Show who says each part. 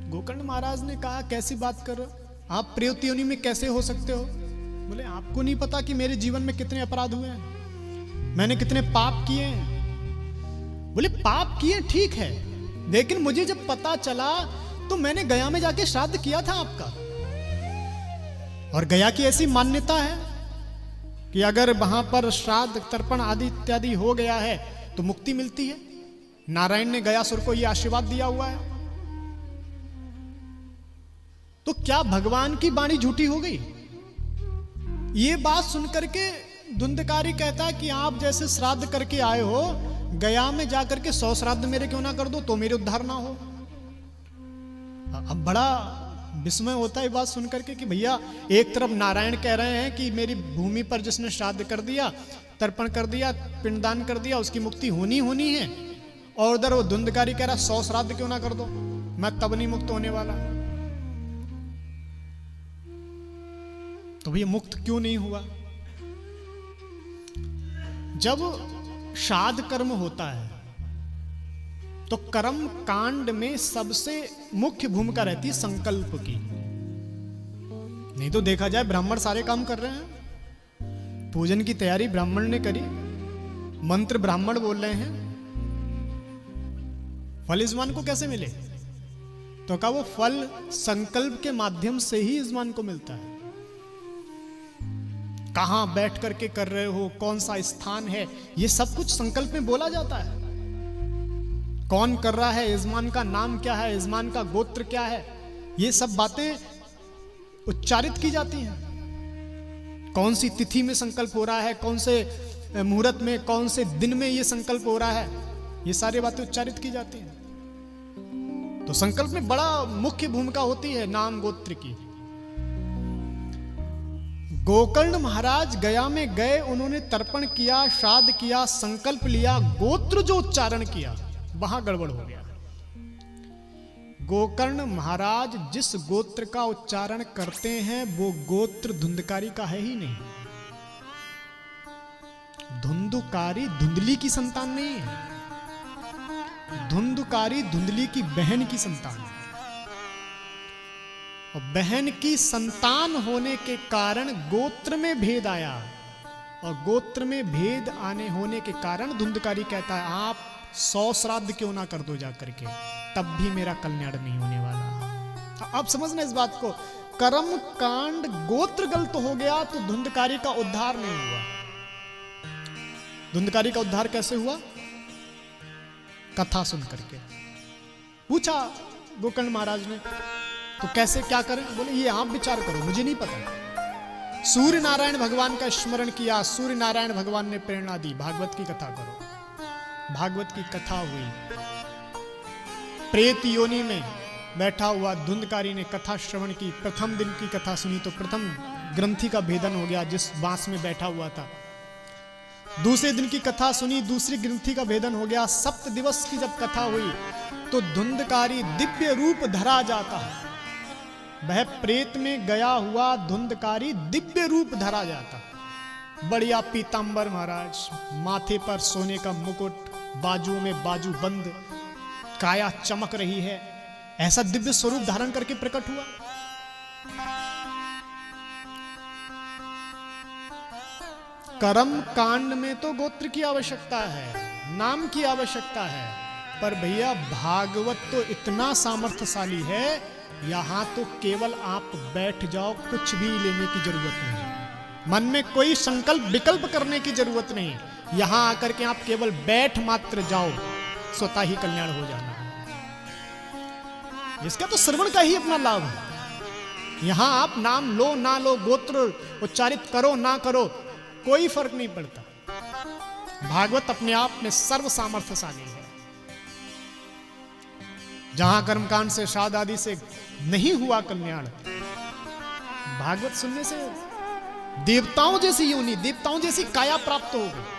Speaker 1: गोकर्ण महाराज ने कहा कैसी बात कर रहे हो आप, प्रेत योनि में कैसे हो सकते हो? बोले आपको नहीं पता कि मेरे जीवन में कितने अपराध हुए हैं, मैंने कितने पाप किए हैं। बोले पाप किए ठीक है, लेकिन मुझे जब पता चला तो मैंने गया में जाके श्राद्ध किया था आपका, और गया की ऐसी मान्यता है कि अगर वहां पर श्राद्ध तर्पण आदि इत्यादि हो गया है तो मुक्ति मिलती है। नारायण ने गयासुर को यह आशीर्वाद दिया हुआ है। तो क्या भगवान की वाणी झूठी हो गई? ये बात सुनकर के धुंधकारी कहता है कि आप जैसे श्राद्ध करके आए हो, गया में जाकर के 100 श्राद्ध मेरे क्यों ना कर दो तो मेरे उद्धार ना हो। अब बड़ा विस्मय होता है बात सुनकर के कि भैया एक तरफ नारायण कह रहे हैं कि मेरी भूमि पर जिसने श्राद्ध कर दिया, तर्पण कर दिया, पिंडदान कर दिया, उसकी मुक्ति होनी है, और उधर वो धुंधकारी कह रहा 100 श्राद्ध क्यों ना कर दो, मैं तब नहीं मुक्त होने वाला। तो भैया मुक्त क्यों नहीं हुआ? जब श्राद्ध कर्म होता है तो कर्म कांड में सबसे मुख्य भूमिका रहती है संकल्प की। नहीं तो देखा जाए ब्राह्मण सारे काम कर रहे हैं, पूजन की तैयारी ब्राह्मण ने करी, मंत्र ब्राह्मण बोल रहे हैं, फल यजमान को कैसे मिले? तो कहा वो फल संकल्प के माध्यम से ही यजमान को मिलता है। कहां बैठ करके कर रहे हो, कौन सा स्थान है, ये सब कुछ संकल्प में बोला जाता है। कौन कर रहा है, यजमान का नाम क्या है, यजमान का गोत्र क्या है, ये सब बातें उच्चारित की जाती हैं। कौन सी तिथि में संकल्प हो रहा है, कौन से मुहूर्त में, कौन से दिन में ये संकल्प हो रहा है, ये सारी बातें उच्चारित की जाती हैं। तो संकल्प में बड़ा मुख्य भूमिका होती है नाम गोत्र की। गोकर्ण महाराज गया में गए, उन्होंने तर्पण किया, श्राद्ध किया, संकल्प लिया, गोत्र जो उच्चारण किया वहां गड़बड़ हो गया। गोकर्ण महाराज जिस गोत्र का उच्चारण करते हैं वो गोत्र धुंधकारी का है ही नहीं। धुंधकारी धुंधली की संतान नहीं है, धुंधकारी धुंधली की बहन की संतान है। और बहन की संतान होने के कारण गोत्र में भेद आया, और गोत्र में भेद आने होने के कारण धुंधकारी कहता है आप 100 श्राद्ध क्यों ना कर दो जाकर के, तब भी मेरा कल्याण नहीं होने वाला। अब समझना इस बात को, कर्म कांड गोत्र गलत हो गया तो धुंधकारी का उद्धार नहीं हुआ। धुंधकारी का उद्धार कैसे हुआ? कथा सुन करके। पूछा गोकर्ण महाराज ने तो कैसे क्या करें? बोले ये आप विचार करो, मुझे नहीं पता। सूर्य नारायण भगवान का स्मरण किया, सूर्य नारायण भगवान ने प्रेरणा दी, भागवत की कथा करो। भागवत की कथा हुई, प्रेत योनि में बैठा हुआ धुंधकारी ने कथा श्रवण की। प्रथम दिन की कथा सुनी तो प्रथम ग्रंथि का भेदन हो गया जिस बांस में बैठा हुआ था। दूसरे दिन की कथा सुनी, दूसरी ग्रंथि का भेदन हो गया। सप्त दिवस की जब कथा हुई तो धुंधकारी दिव्य रूप धरा जाता है। वह प्रेत में गया हुआ धुंधकारी दिव्य रूप धरा जाता, बढ़िया पीतांबर महाराज, माथे पर सोने का मुकुट, बाजुओं में बाजू बंद, काया चमक रही है, ऐसा दिव्य स्वरूप धारण करके प्रकट हुआ। कर्म कांड में तो गोत्र की आवश्यकता है, नाम की आवश्यकता है, पर भैया भागवत तो इतना सामर्थ्यशाली है, यहां तो केवल आप बैठ जाओ, कुछ भी लेने की जरूरत नहीं, मन में कोई संकल्प विकल्प करने की जरूरत नहीं। यहां आकर के आप केवल बैठ मात्र जाओ, स्वतः ही कल्याण हो जाना है। इसका तो श्रवण का ही अपना लाभ है। यहां आप नाम लो ना लो, गोत्र उच्चारित करो ना करो, कोई फर्क नहीं पड़ता। भागवत अपने आप में सर्व सामर्थ्यशाली है। जहां कर्मकांड से, श्राद्ध आदि से नहीं हुआ कल्याण, भागवत सुनने से देवताओं जैसी योनि, देवताओं जैसी काया प्राप्त हो गई।